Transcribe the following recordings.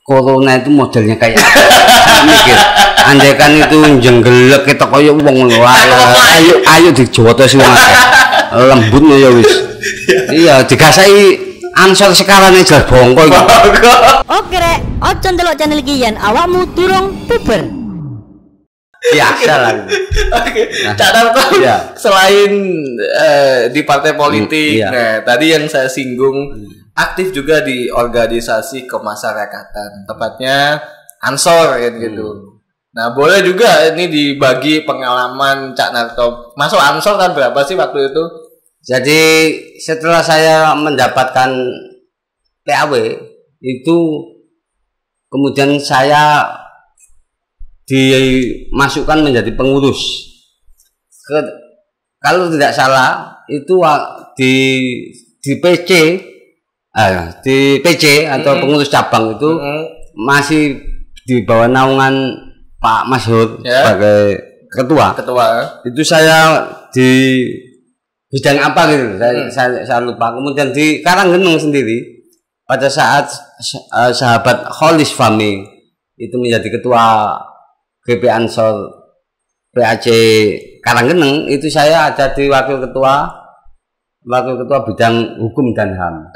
corona itu modelnya kayak apa? Saya mikir, andai kan itu jenggelek kita koyo wong ayo dijotos wong akeh. Lembutnya ya wis. Iya, digasai ansor sekarang jelas bongko iki. Oke rek, ojo ndelok channel iki yen awakmu durung puber. Biasa lah. Oke, Cak Narto selain di partai politik, nah tadi yang saya singgung aktif juga di organisasi kemasyarakatan, tepatnya Ansor ya gitu. Nah boleh juga ini dibagi pengalaman Cak Narto. Masuk Ansor kan berapa sih waktu itu? Jadi setelah saya mendapatkan PAW itu kemudian saya dimasukkan menjadi pengurus. Kalau tidak salah itu di PC atau pengurus cabang itu masih di bawah naungan Pak Masyhur sebagai ketua. Itu saya di bidang apa gitu, saya lupa. Kemudian di Karanggeneng sendiri pada saat sahabat Kholis Fahmi itu menjadi ketua GP Ansor PAC Karanggeneng, itu saya ada di wakil ketua bidang hukum dan HAM.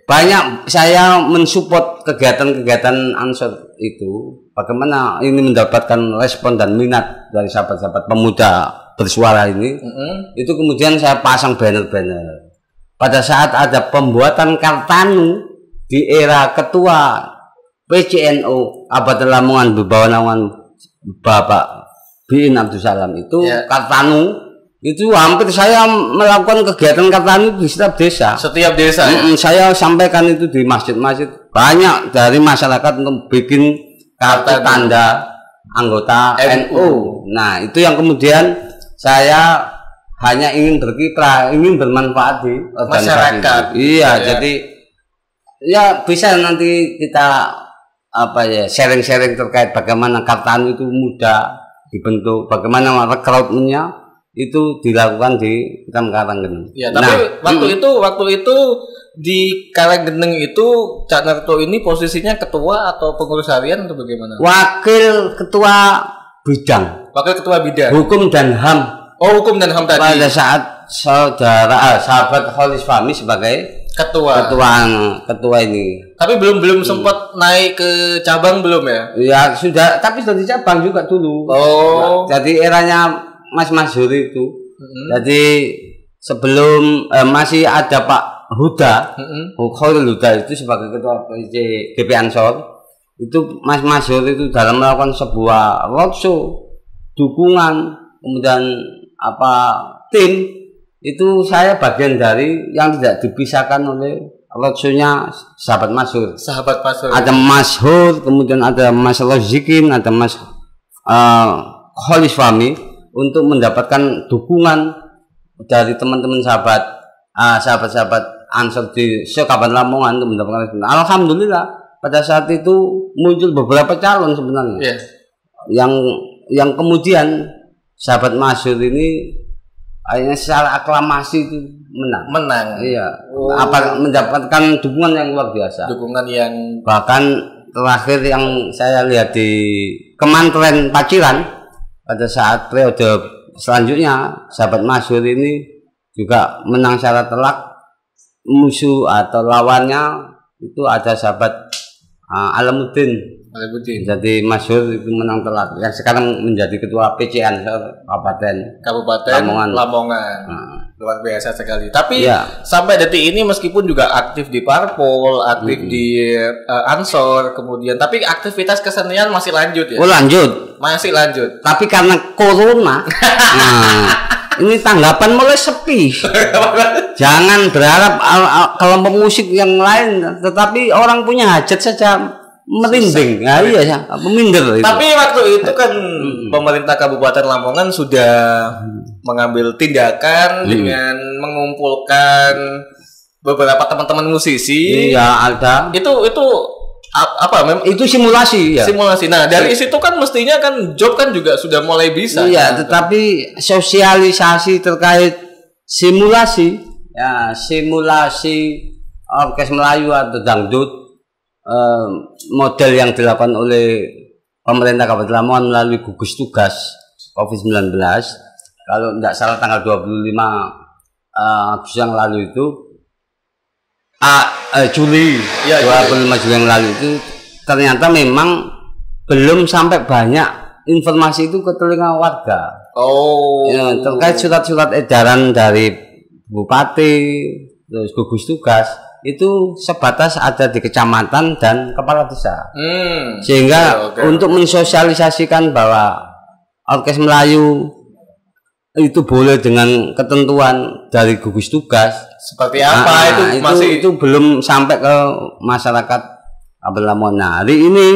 Banyak saya mensupport kegiatan-kegiatan Ansor itu. Bagaimana ini mendapatkan respon dan minat dari sahabat-sahabat pemuda bersuara ini. Itu kemudian saya pasang banner-banner. Pada saat ada pembuatan Kartanu di era ketua PCNO Abad Lamongan berbawah naungan Bapak Biin Abdul Salam itu Kartanu itu hampir saya melakukan kegiatan Kartanu di setiap desa. Saya sampaikan itu di masjid-masjid, banyak dari masyarakat untuk bikin kartu tanda anggota NU. Nah itu yang kemudian saya hanya ingin berkiprah, ingin bermanfaat di masyarakat. Iya, jadi ya bisa nanti kita sharing-sharing terkait bagaimana Kartanu itu mudah dibentuk, bagaimana rekrutmennya itu dilakukan di Karanggeneng. Ya, tapi waktu itu di Karanggeneng itu Cak Narto ini posisinya ketua atau pengurus harian atau bagaimana? Wakil ketua bidang. Hukum dan HAM. Oh, hukum dan HAM tadi. Pada saat sahabat Kholis Fahmi sebagai ketua ini. Tapi belum sempat naik ke cabang belum ya? Ya sudah, tapi sudah di cabang juga dulu. Jadi eranya Mas Masyhur itu. Jadi sebelum masih ada Pak Huda, Khairul Huda itu sebagai ketua GP Ansor, itu Mas Masyhur itu dalam melakukan sebuah roadshow dukungan, kemudian tim itu saya bagian dari yang tidak dipisahkan oleh roadshow-nya sahabat Masyhur. Ada Mas Hur, kemudian ada Mas Rozikin, ada Mas Kholis Fahmi untuk mendapatkan dukungan dari teman-teman sahabat Ansor di Kabupaten Lamongan untuk mendapatkan. Alhamdulillah pada saat itu muncul beberapa calon sebenarnya. Yang kemudian sahabat Masyhur ini akhirnya secara aklamasi itu menang. Iya. Mendapatkan dukungan yang luar biasa. Bahkan terakhir yang saya lihat di Kementerian Paciran pada saat periode selanjutnya sahabat Masyhur ini juga menang secara telak. Musuh atau lawannya itu ada sahabat Alamuddin. Jadi Masyhur itu menang telak, yang sekarang menjadi ketua PC Ansor Kabupaten Lamongan. Luar biasa sekali. Tapi sampai detik ini meskipun juga aktif di Parpol, aktif di Ansor, kemudian tapi aktivitas kesenian masih lanjut ya? Masih lanjut. Tapi karena corona, ini tanggapan mulai sepi. Jangan berharap kelompok musik yang lain, tetapi orang punya hajat saja merinding. Minder. Tapi waktu itu kan pemerintah Kabupaten Lamongan sudah mengambil tindakan dengan mengumpulkan beberapa teman-teman musisi. Iya, ada. Itu simulasi. Nah, dari situ kan mestinya kan job kan juga sudah mulai bisa. Iya, tetapi sosialisasi terkait simulasi orkes Melayu atau dangdut model yang dilakukan oleh pemerintah Kabupaten Lamongan melalui gugus tugas COVID-19. Kalau tidak salah tanggal 25 Agustus yang lalu itu Juli, ya, 25 Juli yang lalu itu ternyata memang belum sampai banyak informasi itu ke telinga warga. Ya, terkait surat-surat edaran dari bupati, terus gugus tugas itu sebatas ada di kecamatan dan kepala desa. Sehingga untuk mensosialisasikan bahwa orkes Melayu itu boleh dengan ketentuan dari gugus tugas seperti apa itu belum sampai ke masyarakat Kabupaten Lamongan. Nah, hari ini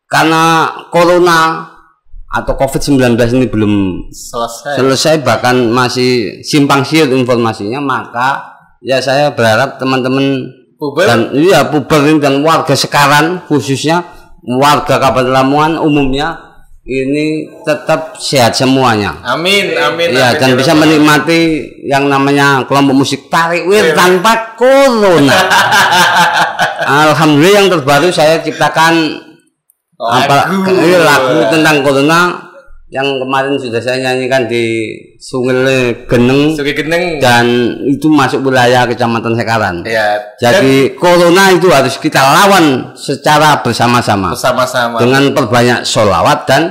karena corona atau COVID-19 ini belum selesai bahkan masih simpang siur informasinya, maka ya saya berharap teman-teman puber dan warga sekarang, khususnya warga Kabupaten Lamongan umumnya ini tetap sehat semuanya. Amin. Ya, dan bisa menikmati yang namanya kelompok musik tarik wir tanpa corona. Alhamdulillah yang terbaru saya ciptakan lagu tentang corona yang kemarin sudah saya nyanyikan di Sungai Geneng dan itu masuk wilayah Kecamatan Sekaran. Ya, jadi corona itu harus kita lawan secara bersama-sama dengan perbanyak sholawat dan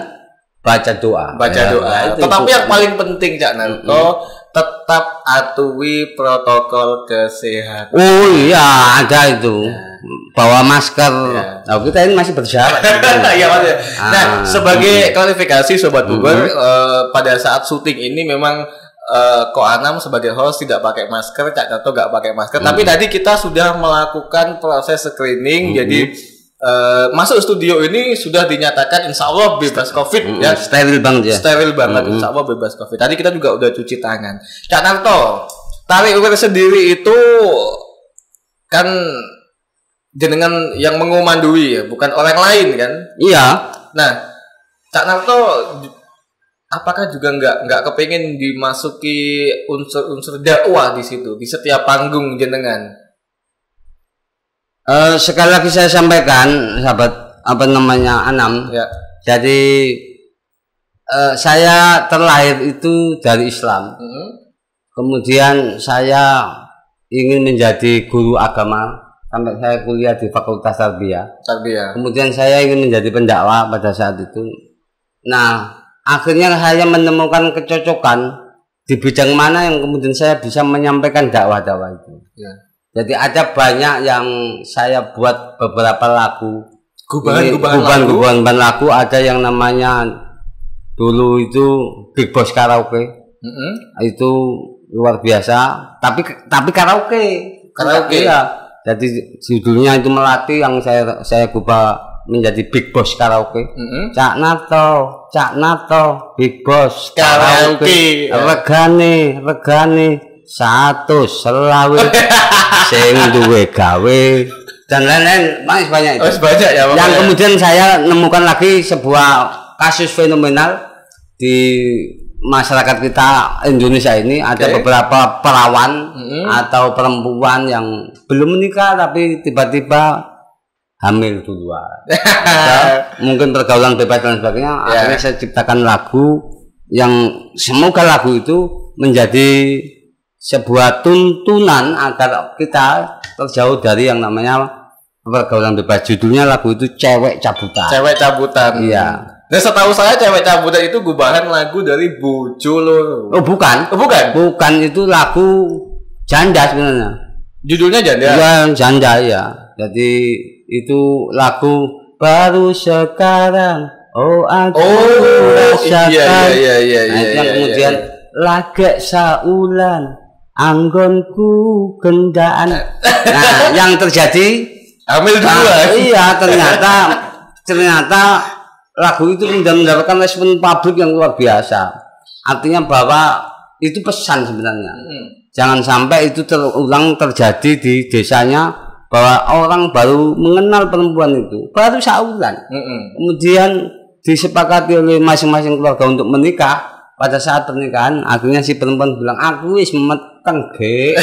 baca doa. Tetapi yang paling penting Cak Narto, tetap atuhi protokol kesehatan. Oh iya, ada itu. Bawa masker. Nah, kita ini masih berjarak. Iya, Mas. Nah, sebagai klarifikasi sobat Puber, pada saat syuting ini memang Ko Anam sebagai host tidak pakai masker, Cak Narto nggak pakai masker. Tapi tadi kita sudah melakukan proses screening, jadi masuk studio ini sudah dinyatakan insya Allah bebas COVID, ya. Steril banget ya. Steril banget, insya Allah bebas COVID. Tadi kita juga udah cuci tangan. Cak Narto, tarik ulur sendiri itu kan jenengan yang mengomandoi ya, bukan orang lain kan? Iya. Nah, Cak Narto apakah juga nggak kepengen dimasuki unsur-unsur dakwah di situ, di setiap panggung jenengan? Sekali lagi saya sampaikan, sahabat Anam. Ya. Jadi saya terlahir itu dari Islam. Kemudian saya ingin menjadi guru agama sampai saya kuliah di Fakultas Tarbiyah. Kemudian saya ingin menjadi pendakwah pada saat itu. Nah, akhirnya saya menemukan kecocokan di bidang mana yang kemudian saya bisa menyampaikan dakwah-dakwah itu. Ya. Jadi ada banyak yang saya buat beberapa lagu. Gubahan lagu. Ada yang namanya dulu itu Big Boss Karaoke. Itu luar biasa. Tapi karaoke. Ya. Jadi judulnya itu Melati yang saya ubah menjadi Big Boss Karaoke. Cak Narto Big Boss Karaoke. Regane 100 selawe sing duwe gawe dan lain-lain masih banyak itu. Banyak ya, yang kemudian saya nemukan lagi sebuah kasus fenomenal di masyarakat kita Indonesia ini. Ada beberapa perawan atau perempuan yang belum menikah tapi tiba-tiba hamil duluan. Mungkin pergaulan bebas dan sebagainya. Akhirnya saya ciptakan lagu yang semoga lagu itu menjadi sebuah tuntunan agar kita terjauh dari yang namanya pergaulan bebas. Judulnya lagu itu Cewek Cabutan. Iya. Dan setahu saya Cewek Cabutan itu gubahan lagu dari Bojo lo. Bukan, itu lagu janda sebenarnya. Judulnya janda. Iya, janda ya. Jadi itu lagu baru sekarang. Rasakan. Iya. Kemudian lagek saulan anggonku gendaan. Nah, yang terjadi hamil duluan. Iya, ternyata lagu itu mendapatkan respon publik yang luar biasa. Artinya bahwa itu pesan sebenarnya. Jangan sampai itu terulang terjadi di desanya, bahwa orang baru mengenal perempuan itu baru saulan. Kemudian disepakati oleh masing-masing keluarga untuk menikah. pada saat pernikahan akhirnya si perempuan bilang aku wis meteng ge.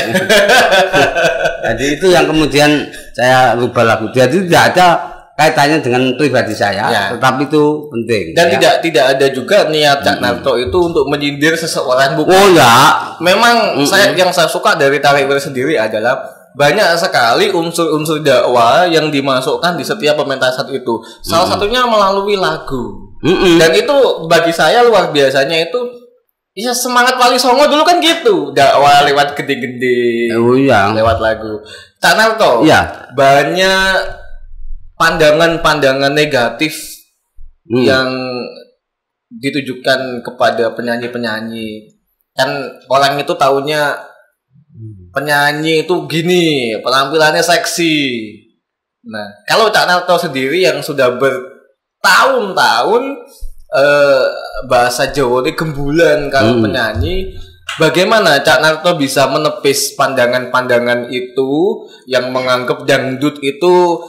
Jadi itu yang kemudian saya rubah lagu. Jadi tidak ada kaitannya dengan pribadi saya, ya. Tetapi itu penting. Dan ya. tidak ada juga niat Cak Narto itu untuk menyindir seseorang, bukan. Oh ya. Memang yang saya suka dari Tarik Wir sendiri adalah banyak sekali unsur-unsur dakwah yang dimasukkan di setiap pementasan itu. Salah satunya melalui lagu. Dan itu bagi saya luar biasanya itu. Ya semangat Wali Songo dulu kan gitu, dakwah lewat gede-gede, lewat lagu. Cak Narto, banyak pandangan-pandangan negatif yang ditujukan kepada penyanyi-penyanyi. Kan orang itu taunya penyanyi itu gini, penampilannya seksi. Nah, kalau Cak Narto sendiri yang sudah bertahun-tahun bahasa Jawa ini gembulan kalau penyanyi, bagaimana Cak Narto bisa menepis pandangan-pandangan itu yang menganggap dangdut itu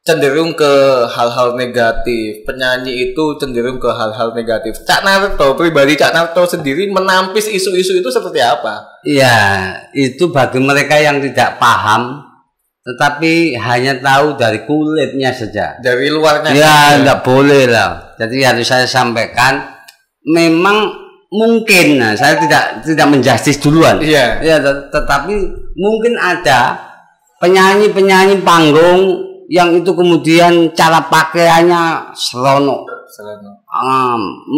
cenderung ke hal-hal negatif, penyanyi itu cenderung ke hal-hal negatif. Cak Narto, pribadi Cak Narto sendiri menampis isu-isu itu seperti apa? Iya, itu bagi mereka yang tidak paham, tetapi hanya tahu dari kulitnya saja. Dari luarnya. Ya, tidak boleh lah. Jadi harus saya sampaikan, memang mungkin, nah, saya tidak menjustis duluan. Iya. Ya, tetapi mungkin ada penyanyi-penyanyi panggung yang itu kemudian cara pakaiannya seronok,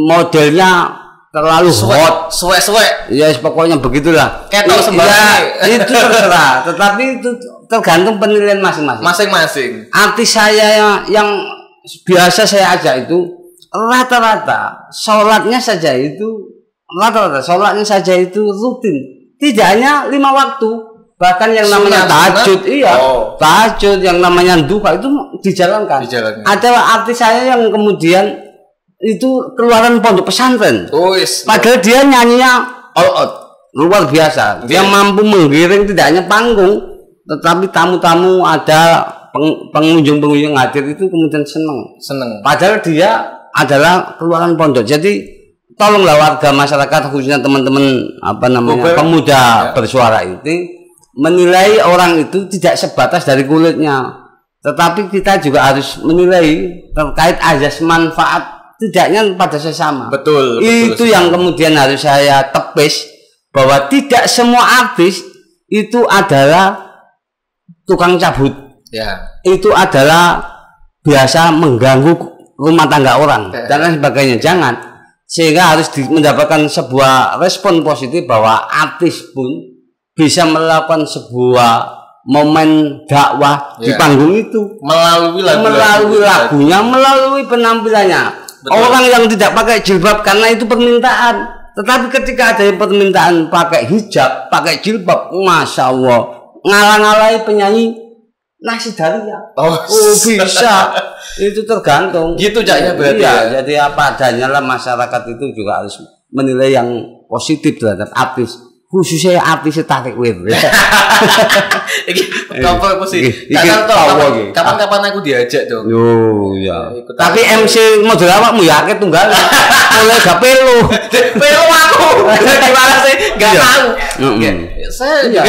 modelnya terlalu hot, suwe-suwe. Ya pokoknya begitulah. Ketok sembarang. Ya, itu terserah. Tetapi itu tergantung penilaian masing-masing. Artis saya yang biasa saya ajak itu rata-rata sholatnya saja itu rutin. Tidak hanya 5 waktu. Bahkan yang namanya tahajud, tahajud, yang namanya duha itu dijalankan. Ada artis saya yang kemudian itu keluaran pondok pesantren. Padahal dia nyanyinya all out, luar biasa. Dia mampu menggiring tidak hanya panggung, tetapi tamu-tamu ada pengunjung-pengunjung hadir itu kemudian seneng. Padahal dia adalah keluaran pondok. Jadi tolonglah warga masyarakat, khususnya teman-teman pemuda bersuara ini, menilai orang itu tidak sebatas dari kulitnya, tetapi kita juga harus menilai terkait azas manfaat tidaknya pada sesama. Betul. Itu yang kemudian harus saya tepis, bahwa tidak semua artis itu adalah tukang cabut. Ya. Itu adalah biasa mengganggu rumah tangga orang dan lain sebagainya. Jangan, sehingga harus mendapatkan sebuah respon positif bahwa artis pun bisa melakukan sebuah momen dakwah di panggung itu melalui lagunya, melalui penampilannya. Betul. Orang yang tidak pakai jilbab karena itu permintaan, tetapi ketika ada yang permintaan pakai hijab, pakai jilbab, masya Allah, ngalang-alai penyanyi Nasidaria. Bisa. Itu tergantung. Gitu Caknya berarti. Iya, jadi apa adanya lah, masyarakat itu juga harus menilai yang positif terhadap artis. Khususnya artis Tarik Wir. Kapan-kapan aku diajak dong. Yo ya. Tapi MC model awakmu ya akeh tunggal. Mulai gak pelu. Pelu aku. Gimana sih? Gak tahu. Saya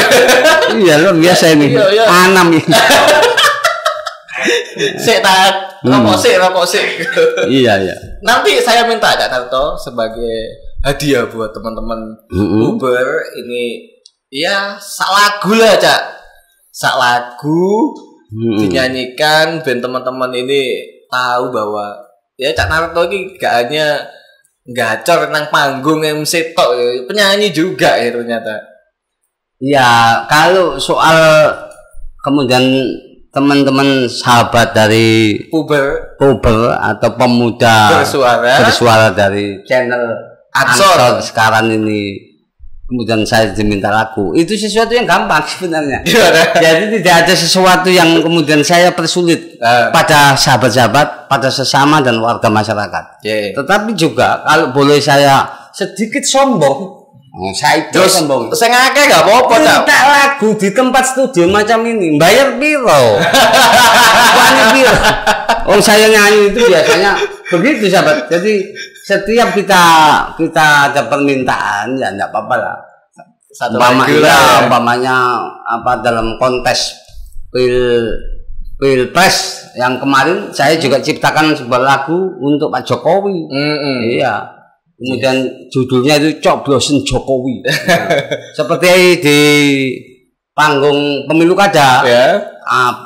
iya lo biasa ini. Anam ini. Sik tak rokok sik. Iya. Nanti saya minta Cak Narto sebagai hadiah buat teman-teman Uber ini, ya salagu lah Cak, salagu dinyanyikan ben teman-teman ini tahu bahwa ya Cak Narto ini gak hanya gacor nang panggung MC tok, penyanyi juga ya ternyata. Ya kalau soal kemudian teman-teman sahabat dari Uber atau pemuda bersuara dari channel Ansor sekarang ini, kemudian saya diminta lagu, itu sesuatu yang gampang sebenarnya. Jadi tidak ada sesuatu yang kemudian saya persulit pada sahabat-sahabat, pada sesama dan warga masyarakat. Tetapi juga kalau boleh saya sedikit sombong, Saya sombong. Sing akeh gak apa-apa, Cak. Minta lagu di tempat studio macam ini, bayar piro? Bayar piro? Saya nyanyi itu biasanya begitu, sahabat. Jadi setiap kita ada permintaan ya enggak apa-apa lah. Umpamanya apa dalam kontes Pilpres yang kemarin saya juga ciptakan sebuah lagu untuk Pak Jokowi. Iya. Kemudian judulnya itu Coblosin Jokowi. Seperti di panggung pemilu kada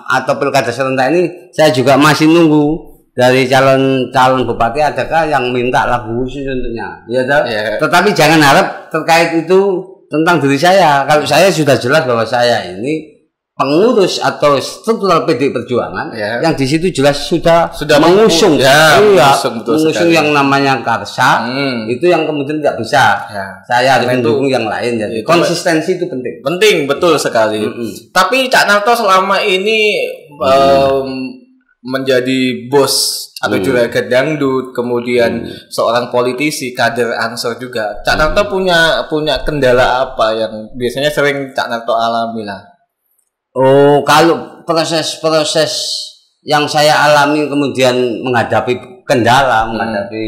atau pilkada serentak ini, saya juga masih nunggu dari calon bupati adakah yang minta lagu khusus untuknya. Ya, tetapi jangan harap terkait itu tentang diri saya. Kalau saya sudah jelas bahwa saya ini pengurus atau struktural PD Perjuangan yang di situ jelas sudah mengusung mengusung yang namanya Karsa itu yang kemudian tidak bisa saya harus mendukung yang lain. Jadi konsistensi itu penting betul sekali. Tapi Cak Narto selama ini menjadi bos atau juragan dangdut, kemudian seorang politisi, kader Ansor juga. Cak Narto punya kendala apa yang biasanya sering Cak Narto alami lah? Oh, kalau proses yang saya alami kemudian menghadapi kendala, menghadapi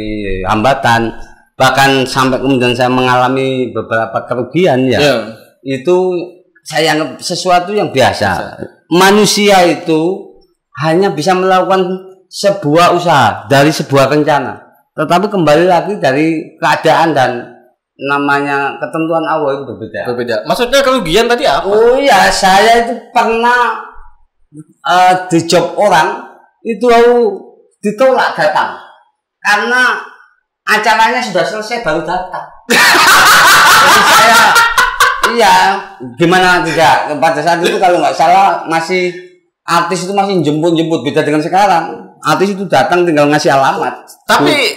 hambatan, bahkan sampai kemudian saya mengalami beberapa kerugian itu saya anggap sesuatu yang biasa. Manusia itu hanya bisa melakukan sebuah usaha dari sebuah rencana, tetapi kembali lagi dari keadaan dan namanya ketentuan Allah itu berbeda. Maksudnya kerugian tadi apa? Oh iya, saya itu pernah di job orang itu ditolak datang karena acaranya sudah selesai baru datang. Jadi saya gimana tidak pada saat itu kalau nggak salah masih artis itu masih jemput beda dengan sekarang. Artis itu datang tinggal ngasih alamat. Tapi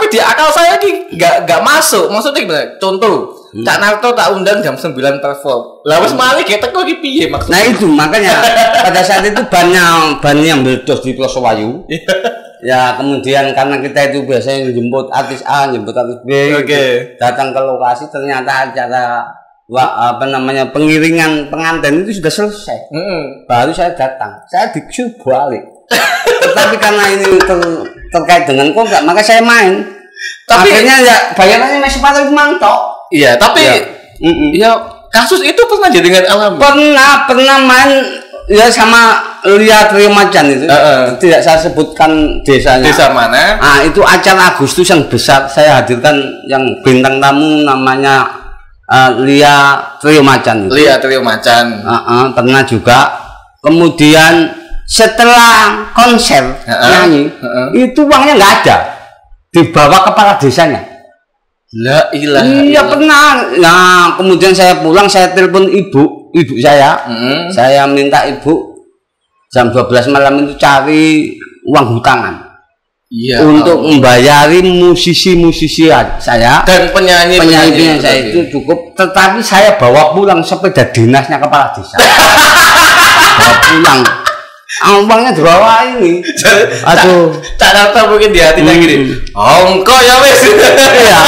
di akal saya ini nggak masuk. Maksudnya gimana? Contoh, Cak Narto tak undang jam 9 perform. Lah wis malih ketek kok iki piye maksudnya? Nah itu makanya pada saat itu ban yang meledos di Plosowayu. Ya kemudian karena kita itu biasanya jemput artis A, jemput artis B, datang ke lokasi ternyata acara pengiringan pengantin itu sudah selesai. Baru saya datang, saya disuruh balik. Tetapi karena ini terkait dengan kontrak, maka saya main. Tapi akhirnya ya bayarannya masih paling mantap. Iya, tapi ya kasus itu pernah jadi dengan alami. Pernah main ya sama Lia Trio Macan itu. Tidak saya sebutkan desanya. Desa mana? Itu acara Agustus yang besar, saya hadirkan yang bintang tamu namanya Lia Trio Macan. Lia Trio Macan. Pernah juga. Kemudian setelah konser nyanyi itu uangnya nggak ada, dibawa kepala desanya. La ilaha. Iya pernah. Nah kemudian saya pulang, saya telepon ibu saya, saya minta ibu jam 12 malam itu cari uang hutangan untuk membayari musisi saya dan penyanyi saya itu cukup. Tetapi saya bawa pulang sepeda dinasnya kepala desa. Bawa pulang. Uangnya dibawa ini. Aduh, Cak Narto mungkin di hatinya gini. Ongko ya wes. Iya.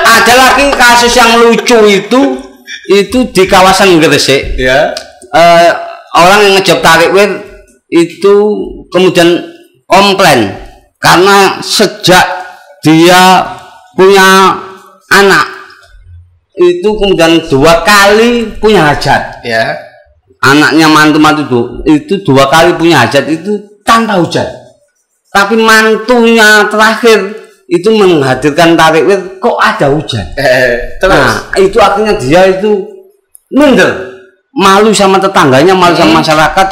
Ada lagi kasus yang lucu itu di kawasan Gresik. Orang yang ngejob tarik wir itu kemudian komplain karena sejak dia punya anak itu kemudian 2 kali punya hajat. Anaknya mantu itu 2 kali punya hajat itu tanpa hujan. Tapi mantunya terakhir itu menghadirkan tarik wir kok ada hujan. Nah itu akhirnya dia itu minder, malu sama tetangganya, malu sama masyarakat.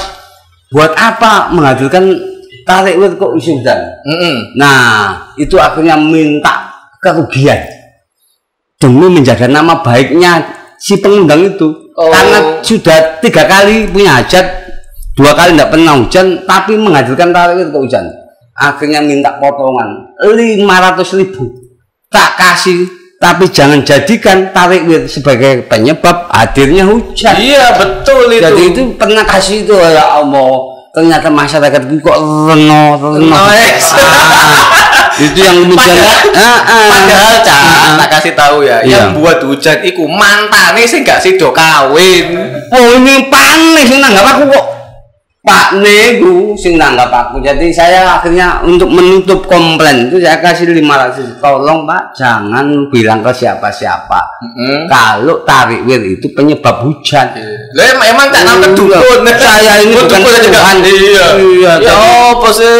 Buat apa menghadirkan tarik wir kok isi hujan? Nah itu akhirnya minta kerugian demi menjaga nama baiknya si pengundang itu. Karena sudah 3 kali punya hajat, 2 kali tidak pernah hujan, tapi menghadirkan tarik wir ke hujan. Akhirnya minta potongan 500.000. Tak kasih, tapi jangan jadikan tarik wir sebagai penyebab hadirnya hujan. Iya betul itu. Jadi itu pernah kasih itu ya Allah. Ternyata masyarakat itu kok reno. Itu yang kemudian padahal tak kasih tahu ya, yang buat hujan iku mantane sing gak sido kawin. Oh ini panis sing nanggap aku kok. Pak Nego sing nanggap aku. Jadi saya akhirnya untuk menutup komplain itu saya kasih 500. Tolong Pak, jangan bilang ke siapa-siapa. Kalau tarik wir itu penyebab hujan. Lah emang tak nangkep dukun. Saya ini bukan Tuhan. Iya. Ya apa sih?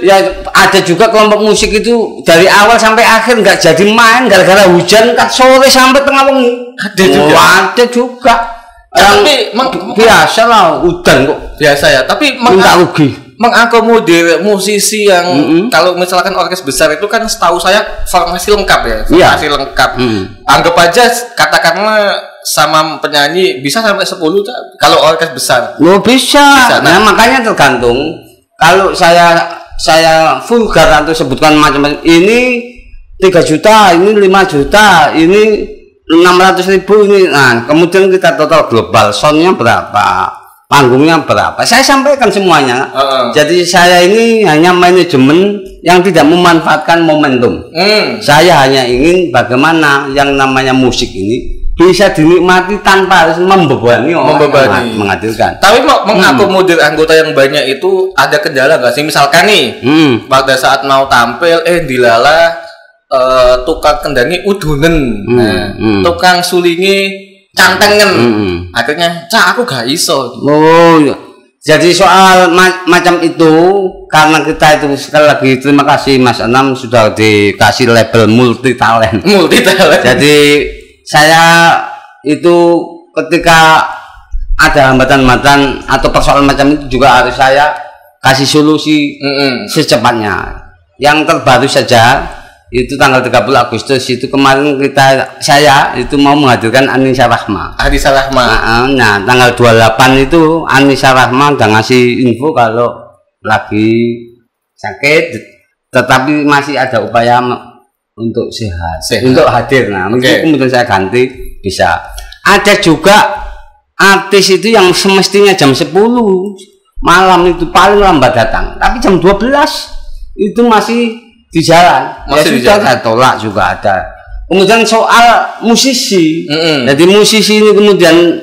Ya ada juga kelompok musik itu dari awal sampai akhir nggak jadi main gara-gara hujan kan sore sampai tengah wengi. Ada juga. Tapi biasa lah udan kok biasa ya, tapi mengakomodir musisi yang kalau misalkan orkes besar itu kan setahu saya formasi lengkap ya, formasi lengkap. Anggap aja katakanlah sama penyanyi bisa sampai 10 kalau orkes besar. Bisa. Nah, makanya tergantung. Kalau saya vulgar atau sebutkan macam-macam, ini 3 juta, ini 5 juta, ini 600.000 ini. Nah, kemudian kita total global, soundnya berapa, panggungnya berapa, saya sampaikan semuanya. Jadi saya ini hanya manajemen yang tidak memanfaatkan momentum. Saya hanya ingin bagaimana yang namanya musik ini bisa dinikmati tanpa harus membebani orang menghadirkan. Tapi mengakomodir anggota yang banyak itu ada kendala nggak sih? Misalkan nih pada saat mau tampil dilala tukang kendangi udunen, tukang sulingi cantengen, akhirnya aku gak iso. Jadi soal macam itu karena kita itu sekali lagi terima kasih Mas Anam sudah dikasih label multi talent. Jadi saya itu ketika ada hambatan-hambatan atau persoalan macam itu juga harus saya kasih solusi secepatnya. Yang terbaru saja itu tanggal 30 Agustus itu kemarin saya itu mau menghadirkan Anissa Rahma. Nah, tanggal 28 itu Anissa Rahma udah ngasih info kalau lagi sakit tetapi masih ada upaya untuk sehat. Untuk hadir. Nah, mungkin kemudian saya ganti bisa. Ada juga artis itu yang semestinya jam 10 malam itu paling lambat datang, tapi jam 12 itu masih di jalan, saya tolak juga ada. Kemudian soal musisi, jadi musisi ini kemudian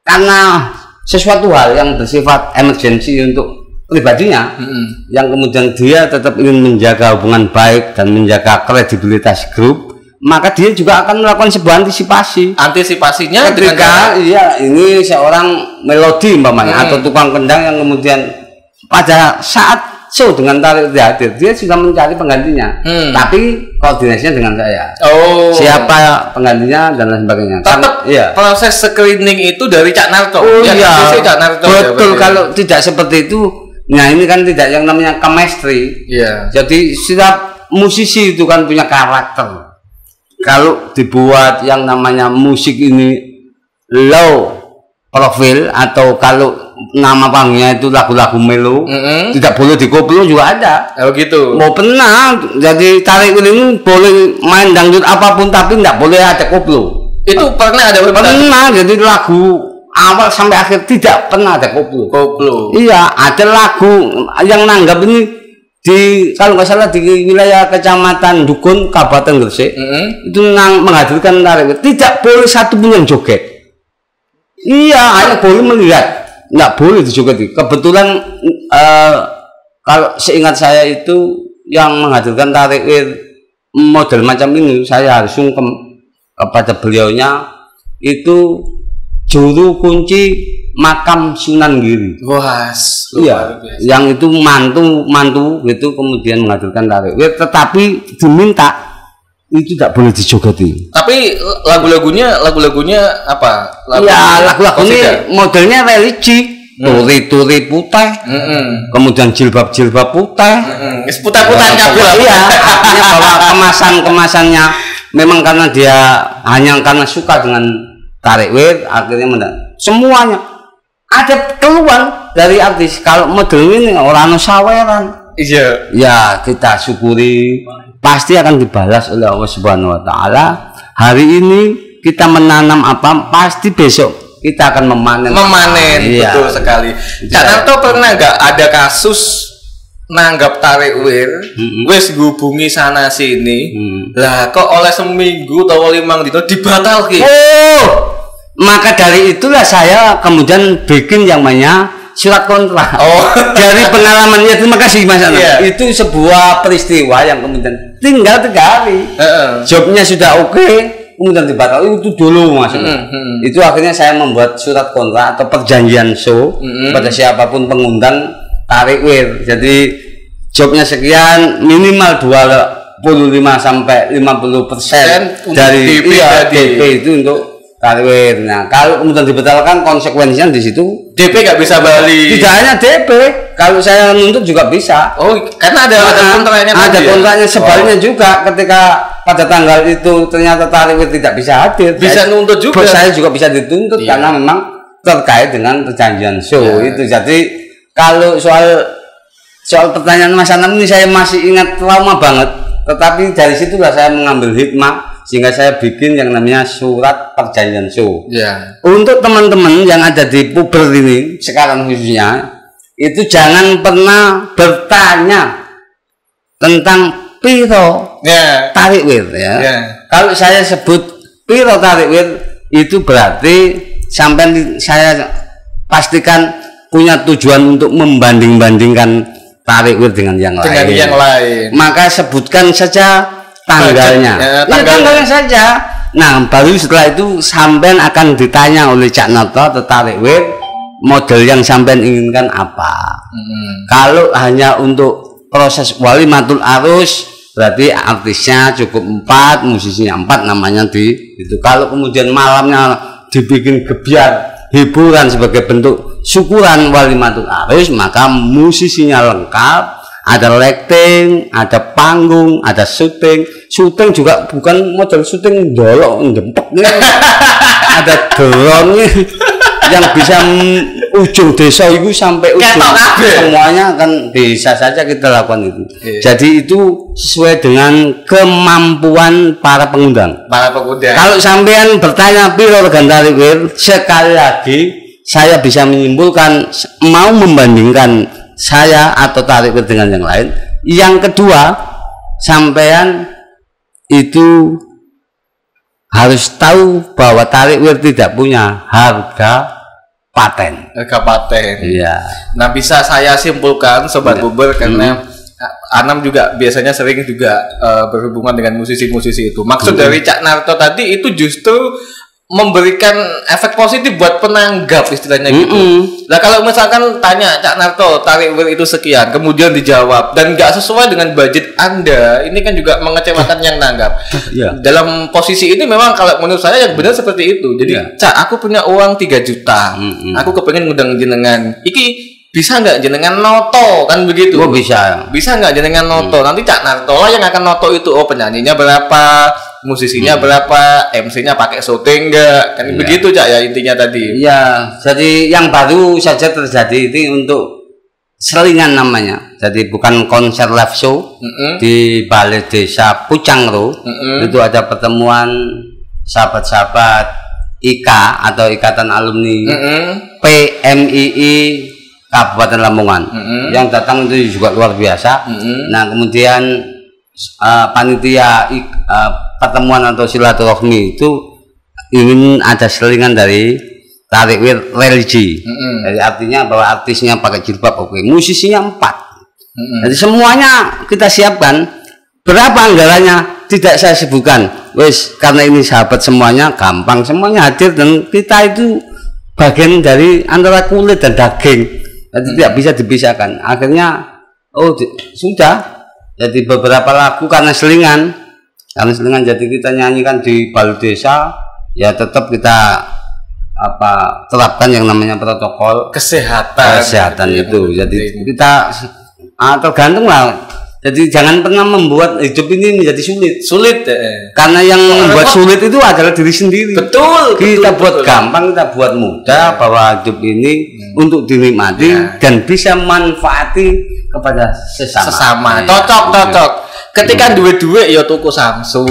karena sesuatu hal yang bersifat emergensi untuk pribadinya, yang kemudian dia tetap ingin menjaga hubungan baik dan menjaga kredibilitas grup, maka dia juga akan melakukan sebuah antisipasi. Antisipasinya ketika ini seorang melodi umpamanya atau tukang kendang yang kemudian pada saat show dengan tarik hadir, dia sudah mencari penggantinya, tapi koordinasinya dengan saya. Siapa penggantinya dan lain sebagainya. Tetap proses screening itu dari Cak Narto. Cak Narto. Betul, kalau tidak seperti itu, nah ini kan tidak yang namanya chemistry. Jadi setiap musisi itu kan punya karakter. Kalau dibuat yang namanya musik ini low profil atau kalau nama panggungnya itu lagu-lagu melo, tidak boleh dikoplo juga ada. Gitu. Mau pernah, jadi tarik ini boleh main dangdut apapun tapi tidak boleh ada koplo. Itu pernah ada? Pernah, jadi lagu awal sampai akhir tidak pernah ada koplo. Iya, ada lagu yang nanggap ini di kalau nggak salah di wilayah Kecamatan Dukun, Kabupaten Gresik, itu menghadirkan tarik, tidak boleh satu pun yang joget. Iya, hanya boleh melihat. Nggak boleh dijogeti. Kebetulan kalau seingat saya itu yang menghadirkan tarik model macam ini, saya harus sungkem kepada beliaunya, itu juru kunci makam Sunan Giri. Iya, yang itu mantu gitu kemudian menghadirkan tarik, tetapi diminta itu tidak boleh dijogeti. Tapi lagu-lagunya apa? Lagu-lagunya modelnya religi, turi-turi putih, kemudian jilbab-jilbab putih, putih-putih kabel. Iya, artinya bahwa kemasannya memang karena dia hanya karena suka dengan tarik wir, akhirnya semuanya ada keluhan dari artis. Kalau model ini orang saweran, ya kita syukuri. Pasti akan dibalas oleh Allah Subhanahu wa taala. Hari ini kita menanam apa, pasti besok kita akan memanen. Betul sekali. Cak Narto pernah nggak ada kasus nanggap tarik wir, wis hubungi sana sini. Lah kok oleh seminggu atau 5 dino dibatalke. Oh. Maka dari itulah saya kemudian bikin yang namanya surat kontrak. Oh, dari pengalamannya. Terima kasih Mas Anam. Yeah. Itu sebuah peristiwa yang kemudian tinggal 3 hari. Jobnya sudah oke, kemudian dibatalkan. Itu dulu Mas. Itu akhirnya saya membuat surat kontrak atau perjanjian show pada siapapun pengundang tarik wir. Jadi jobnya sekian, minimal 25 sampai 50% dari DP itu untuk tarik wir. Nah, kalau kemudian dibatalkan, konsekuensinya di situ DP nggak bisa balik. Tidak hanya DP, kalau saya nuntut juga bisa. Oh, karena ada kontraknya. Ada kontraknya. Sebaliknya juga, ketika pada tanggal itu ternyata tarik wir tidak bisa hadir, bisa nuntut juga. Saya juga bisa dituntut karena memang terkait dengan perjanjian show itu. Jadi kalau soal pertanyaan Mas Anam ini saya masih ingat lama banget, tetapi dari situlah saya mengambil hikmah sehingga saya bikin yang namanya surat perjanjian show. Untuk teman-teman yang ada di puber ini sekarang khususnya, itu jangan pernah bertanya tentang piro tarik wir Kalau saya sebut piro tarik wir, itu berarti sampai saya pastikan punya tujuan untuk membanding-bandingkan tarik wir dengan yang lain. Maka sebutkan saja tanggalnya. Tanggalnya saja. Nah, baru setelah itu sampean akan ditanya oleh Cak Narto atau tarik wir model yang sampean inginkan apa. Kalau hanya untuk proses walimatul arus, berarti artisnya cukup 4, musisinya 4 namanya itu. Kalau kemudian malamnya dibikin gebiar hiburan sebagai bentuk syukuran walimatul arus, maka musisinya lengkap, ada lighting, ada panggung, ada syuting juga bukan model syuting dolok ndempek ada drone yang bisa ujung desa itu sampai ujung, semuanya kan bisa saja kita lakukan itu. Jadi itu sesuai dengan kemampuan para pengundang. Kalau sampean bertanya piro regan tarik wir, sekali lagi saya bisa menyimpulkan mau membandingkan saya atau tarik wir dengan yang lain. Yang kedua, sampean itu harus tahu bahwa tarik wir tidak punya harga paten. Iya. Nah, bisa saya simpulkan Sobat Buber, karena Anam juga biasanya sering juga berhubungan dengan musisi-musisi itu. Maksud dari Cak Narto tadi itu justru memberikan efek positif buat penanggap, istilahnya gitu. Nah, kalau misalkan tanya Cak Narto tarik wir itu sekian, kemudian dijawab dan nggak sesuai dengan budget Anda, ini kan juga mengecewakan yang nanggap. Dalam posisi ini memang kalau menurut saya yang benar seperti itu. Jadi Cak, aku punya uang 3 juta, aku kepengen ngundang jenengan, iki bisa nggak jenengan noto, kan begitu? Bisa nggak jenengan noto? Nanti Cak Narto lah yang akan noto itu. Oh, penyanyinya berapa, musisinya berapa, MC-nya pakai syuting enggak, kan begitu Cak ya intinya tadi. Iya, jadi yang baru saja terjadi ini untuk selingan namanya. Jadi bukan konser live show di Balai Desa Pucangro. Itu ada pertemuan sahabat-sahabat IKA atau Ikatan Alumni PMII Kabupaten Lamongan. Yang datang itu juga luar biasa. Nah, kemudian panitia pertemuan atau silaturahmi itu ingin ada selingan dari tarik wir religi. Jadi artinya bahwa artisnya pakai jilbab, musisinya 4. Jadi semuanya kita siapkan. Berapa anggarannya tidak saya sebutkan. Wes, karena ini sahabat semuanya, gampang semuanya hadir, dan kita itu bagian dari antara kulit dan daging. Jadi tidak bisa dipisahkan. Akhirnya sudah. Jadi beberapa lagu karena selingan, jadi kita nyanyikan di balai desa, ya tetap kita terapkan yang namanya protokol kesehatan itu. Jadi kita tergantung lah. Jadi jangan pernah membuat hidup ini menjadi sulit. Karena yang membuat sulit itu adalah diri sendiri. Kita buat gampang, kita buat mudah, bahwa hidup ini untuk dinikmati dan bisa manfaati kepada sesama. Cocok. Ketika duwe-duwe ya tuku Samsung,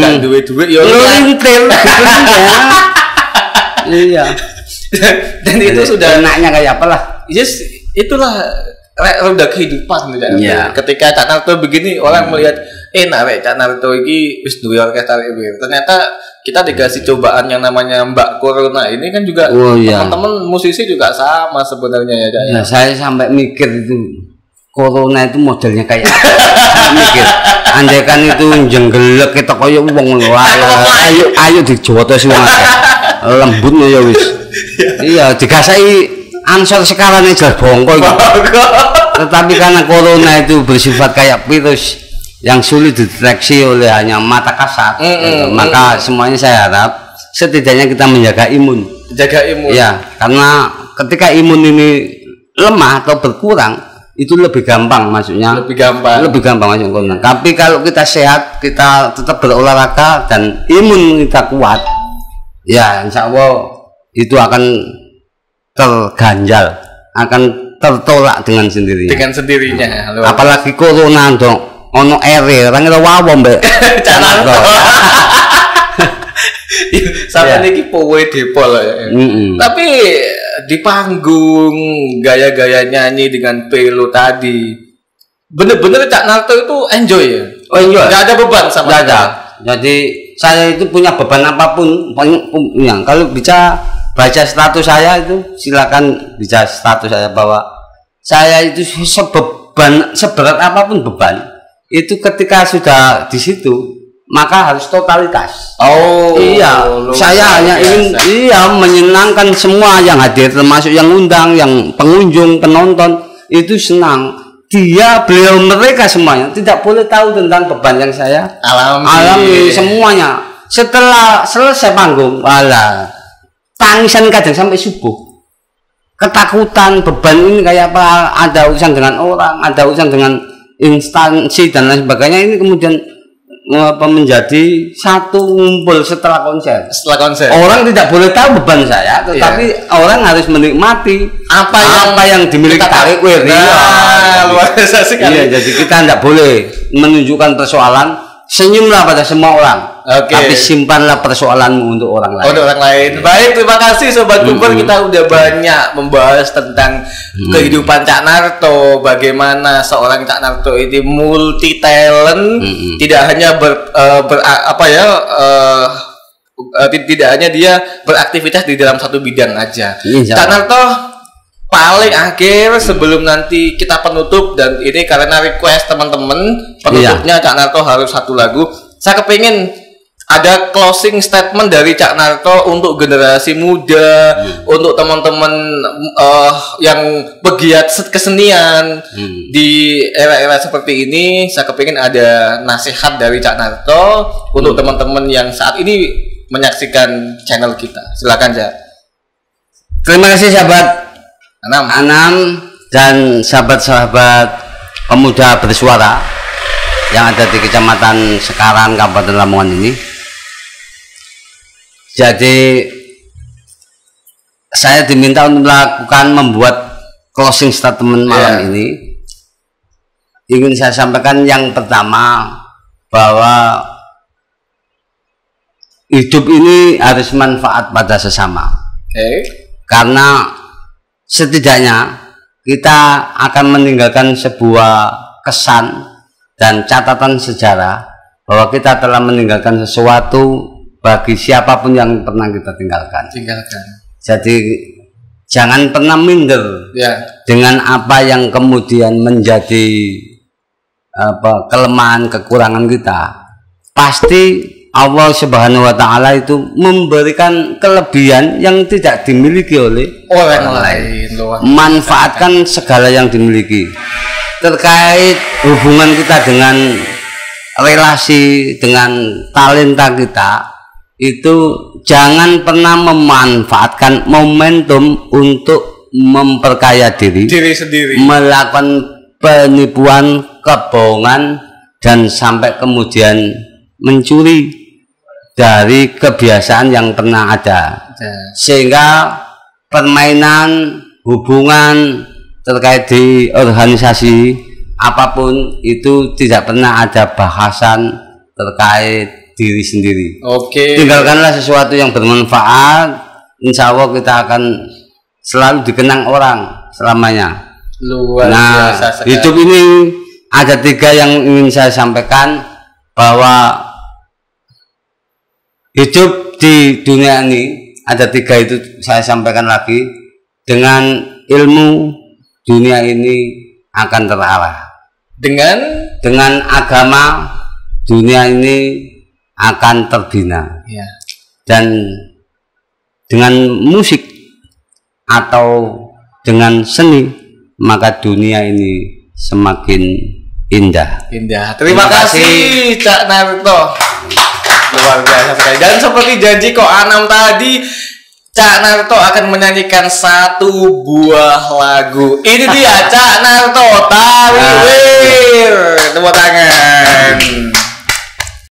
kan duwe-duwe ya lintil. Iya. Dan itu sudah enaknya kayak apalah. Yes, itulah roda kehidupan gitu ya. Ketika Cak Narto begini orang melihat narek Cak Narto ini wis duwe orkestra ini. Ternyata kita dikasih cobaan yang namanya Mbak Corona ini kan juga teman-teman musisi juga sama sebenarnya ya Cak. Ya, saya sampai mikir itu Corona itu modelnya kayak saya mikir andai kan itu jenggelek kita koyo wong ayo dijotos wong lembut ya wis. Iya digasai ansor sekarang ini jelas bongko gitu. Tetapi karena Corona itu bersifat kayak virus yang sulit dideteksi oleh hanya mata kasat, maka semuanya saya harap setidaknya kita menjaga imun. Jaga imun. Ya, karena ketika imun ini lemah atau berkurang itu lebih gampang masuknya. Lebih gampang masuk Corona. Tapi kalau kita sehat, kita tetap berolahraga dan imun kita kuat, ya insya Allah itu akan terganjal, akan tertolak dengan sendirinya. Apalagi Corona dong, ono ere, orang itu wawo mbak. Cak Narto. Sampai niki powe depol ya. Tapi di panggung gaya-gaya nyanyi dengan pelo tadi, bener-bener Cak Narto itu enjoy ya. Oh enjoy. Gak ada beban sama sekali. Jadi saya itu punya beban apapun, yang kalau bisa baca status saya itu silakan baca status saya bahwa saya itu seberat apapun beban itu ketika sudah di situ maka harus totalitas. Saya hanya ingin menyenangkan semua yang hadir termasuk yang undang, yang pengunjung, penonton itu senang. Beliau mereka semuanya tidak boleh tahu tentang beban yang saya alami semuanya. Setelah selesai panggung, tangisan kadang sampai subuh, ketakutan, beban ini kayak apa, ada urusan dengan orang, ada urusan dengan instansi dan lain sebagainya, ini kemudian menjadi satu ngumpul setelah konser. Orang tidak boleh tahu beban saya, tetapi orang harus menikmati apa yang dimiliki tarik luar biasa sekali. Jadi kita tidak boleh menunjukkan persoalan. Senyumlah pada semua orang, tapi simpanlah persoalanmu untuk orang lain. Baik, terima kasih Sobat Kumpul. Kita udah banyak membahas tentang kehidupan Cak Narto, bagaimana seorang Cak Narto ini multi talent, tidak hanya tidak hanya dia beraktivitas di dalam satu bidang aja. Cak Narto paling akhir sebelum nanti kita penutup, dan ini karena request teman-teman penutupnya Cak Narto harus satu lagu. Saya kepingin ada closing statement dari Cak Narto untuk generasi muda, untuk teman-teman yang pegiat kesenian di era-era seperti ini. Saya kepingin ada nasihat dari Cak Narto untuk teman-teman yang saat ini menyaksikan channel kita. Silakan Cak. Terima kasih sahabat Anam dan sahabat-sahabat pemuda bersuara yang ada di Kecamatan Sekarang, Kabupaten Lamongan ini. Jadi saya diminta untuk membuat closing statement malam ini. Ingin saya sampaikan yang pertama bahwa hidup ini harus manfaat pada sesama. Karena setidaknya kita akan meninggalkan sebuah kesan dan catatan sejarah bahwa kita telah meninggalkan sesuatu bagi siapapun yang pernah kita tinggalkan. Jadi jangan pernah minder dengan apa yang kemudian menjadi kelemahan, kekurangan kita. Pasti Allah Subhanahu wa Ta'ala itu memberikan kelebihan yang tidak dimiliki oleh orang lain. Manfaatkan segala yang dimiliki. Terkait hubungan kita dengan relasi, dengan talenta kita, itu jangan pernah memanfaatkan momentum untuk memperkaya diri sendiri, melakukan penipuan, kebohongan, dan sampai kemudian mencuri dari kebiasaan yang pernah ada, sehingga permainan hubungan terkait di organisasi apapun itu tidak pernah ada bahasan terkait diri sendiri. Tinggalkanlah sesuatu yang bermanfaat, insya Allah kita akan selalu dikenang orang selamanya. Luar biasa sekali. Hidup ini ada 3 yang ingin saya sampaikan, bahwa hidup di dunia ini ada 3 itu saya sampaikan lagi. Dengan ilmu dunia ini akan terarah. Dengan agama dunia ini akan terbina. Ya. Dan dengan musik atau dengan seni, maka dunia ini semakin indah. Terima kasih Cak Naruto. Luar biasa sekali. Dan seperti janji Ko Anam tadi, Cak Naruto akan menyanyikan 1 buah lagu. Ini dia Cak Naruto.